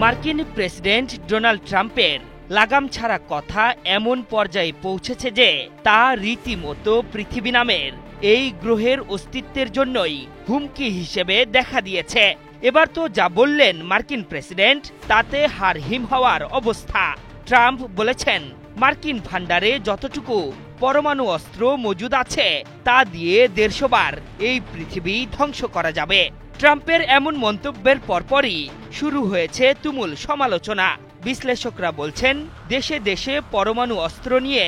মার্কিন president Donald ট্রাম্পের লাগাম ছাড়া কথা এমন পর্যায়ে পৌঁছেছে যে তা রীতিমতো পৃথিবী নামের এই গ্রহের অস্তিত্বের জন্যই হুমকি হিসেবে দেখা দিয়েছে। এবার তো যা বললেন মার্কিন প্রেসিডেন্ট তাতে হাড় হিম হওয়ার অবস্থা। ট্রাম্প বলেছেন, মার্কিন ভান্ডারে যতটুকু পরমাণু অস্ত্র মজুদ আছে তা দিয়ে ১৫০ বার এই পৃথিবী ধ্বংস করা যাবে। ট্রাম্পের এমন মন্তব্যের পরপরই শুরু হয়েছে তুমুল সমালোচনা। বিশ্লেষকরা বলছেন, দেশে দেশে পরমাণু অস্ত্র নিয়ে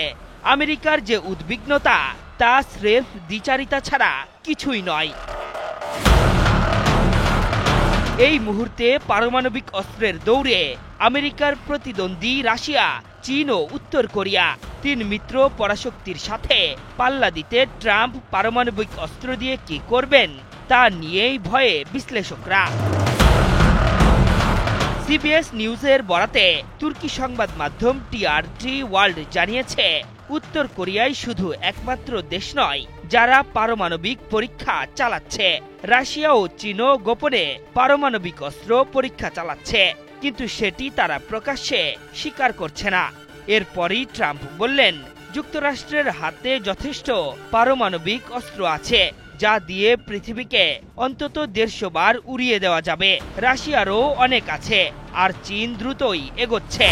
আমেরিকার যে উদ্বিগ্নতা তা স্রেফ দ্বিচারিতা ছাড়া কিছুই নয়। এই মুহূর্তে পারমাণবিক অস্ত্রের দৌড়ে আমেরিকার প্রতিদ্বন্দ্বী রাশিয়া, চীন ও উত্তর কোরিয়া। ৩ মিত্র পরাশক্তির সাথে পাল্লা দিতে ট্রাম্প পারমাণবিক অস্ত্র দিয়ে কি করবেন তা নিয়েই ভয়ে বিশ্লেষকরা। সিবিএস নিউজের বরাতে তুর্কি সংবাদ মাধ্যম টিআরটি ওয়ার্ল্ড জানিয়েছে, উত্তর কোরিয়াই শুধু একমাত্র দেশ নয় যারা পারমাণবিক পরীক্ষা চালাচ্ছে। রাশিয়া ও চীনও গোপনে পারমাণবিক অস্ত্র পরীক্ষা চালাচ্ছে, কিন্তু সেটি তারা প্রকাশ্যে স্বীকার করছে না। এরপরই ট্রাম্প বললেন, যুক্তরাষ্ট্রের হাতে যথেষ্ট পারমাণবিক অস্ত্র আছে যা দিয়ে পৃথিবীকে অন্তত ১৫০ বার উড়িয়ে দেওয়া যাবে। রাশিয়ারও অনেক আছে, আর চীন দ্রুতই এগোচ্ছে।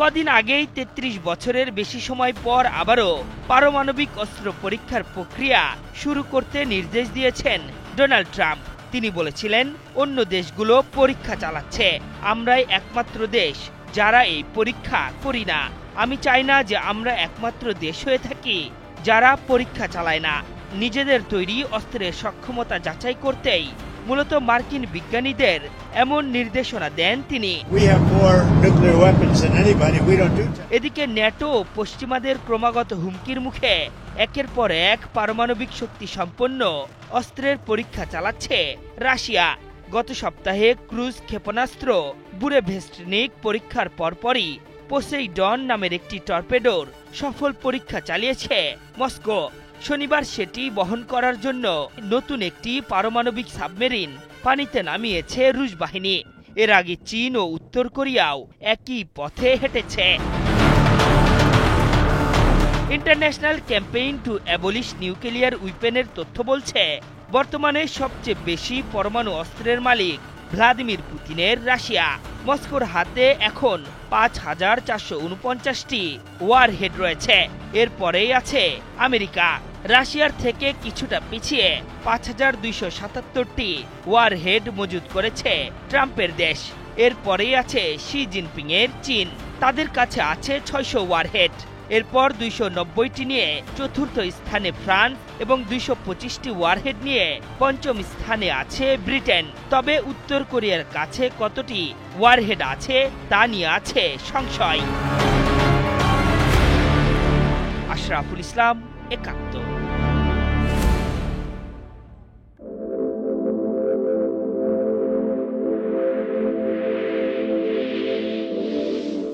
কদিন আগেই ৩৩ বছরের বেশি সময় পর আবারও পারমাণবিক অস্ত্র পরীক্ষার প্রক্রিয়া শুরু করতে নির্দেশ দিয়েছেন ডোনাল্ড ট্রাম্প। তিনি বলেছিলেন, অন্য দেশগুলো পরীক্ষা চালাচ্ছে, আমরাই একমাত্র দেশ যারা এই পরীক্ষা করি না। আমি চাই না যে আমরা একমাত্র দেশ হয়ে থাকি যারা পরীক্ষা চালায় না। নিজেদের তৈরি অস্ত্রের সক্ষমতা যাচাই করতেই মূলত মার্কিন বিজ্ঞানীদের এমন নির্দেশনা দেন তিনি। এদিকে ন্যাটো পশ্চিমাদের ক্রমাগত হুমকির মুখে একের পর এক পারমাণবিক শক্তি সম্পন্ন অস্ত্রের পরীক্ষা চালাচ্ছে রাশিয়া। গত সপ্তাহে ক্রুজ ক্ষেপণাস্ত্র বুরেভেস্টনিক পরীক্ষার পরপরই পোসেইডন নামের একটি টর্পেডোর সফল পরীক্ষা চালিয়েছে মস্কো। শনিবার সেটি বহন করার জন্য নতুন একটি পারমাণবিক সাবমেরিন পানিতে নামিয়েছে রুশ বাহিনী। এর আগে চীন ও উত্তর কোরিয়াও একই পথে হেঁটেছে। International Campaign to Abolish Nuclear উইপেনের তথ্য বলছে, বর্তমানে সবচেয়ে বেশি পরমাণু অস্ত্রের মালিক ভ্লাদিমির পুতিনের রাশিয়া। মস্কোর হাতে এখন ৫,৪৪৯টি ওয়ারহেড রয়েছে। এরপরেই আছে আমেরিকা। রাশিয়ার থেকে কিছুটা পিছিয়ে ৫,২৭৭টি ওয়ারহেড মজুত করেছে ট্রাম্পের দেশ। এরপরেই আছে শি জিনপিং এর চীন, তাদের কাছে আছে ৬০০ ওয়ারহেড। এরপর ২৯০টি নিয়ে চতুর্থ স্থানে ফ্রান্স এবং ২২৫টি ওয়ারহেড নিয়ে পঞ্চম স্থানে আছে ব্রিটেন। তবে উত্তর কোরিয়ার কাছে কতটি ওয়ারহেড আছে তা নিয়ে আছে সংশয়। আশরাফুল ইসলাম, একাত্তর।